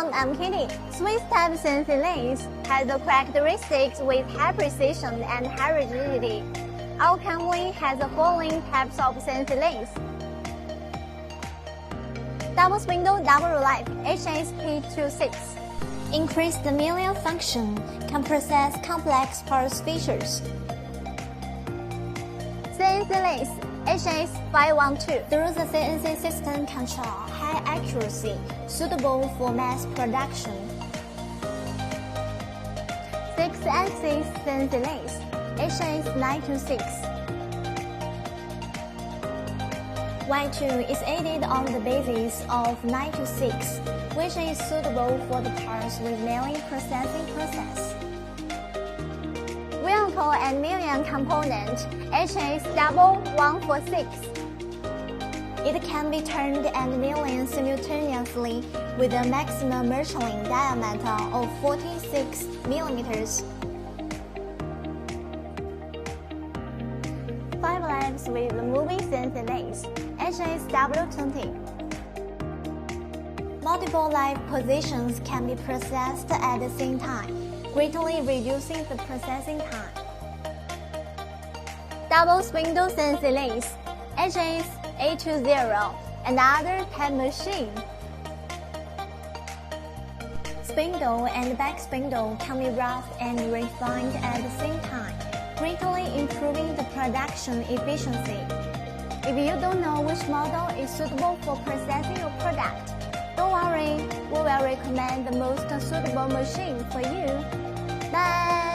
I'm kidding. Swiss type CNC lathe has the characteristics with high precision and high rigidity. Our company has the following types of CNC lathe. Double spindle, double lathe, HSP26. Increased milling function, can process complex parts features. CNC lathe, HS512. Through the CNC system control, high accuracy, suitable for mass production. 6-axis CNC lathe, HS926. Y2 is added on the basis of 926, which is suitable for the parts with milling processing process. Vehicle and million component, HS146. It can be turned and milling simultaneously with a maximum marshalling diameter of 46 millimeters. 5 lathes with moving CNC lathe, HSW20. Multiple lathe positions can be processed at the same time, greatly reducing the processing time. Double spindle CNC lathe, HS820, another type machine. Spindle and backspindle can be rough and refined at the same time, greatly improving the production efficiency. If you don't know which model is suitable for processing your product, don't worry, we will recommend the most suitable machine for you. Bye!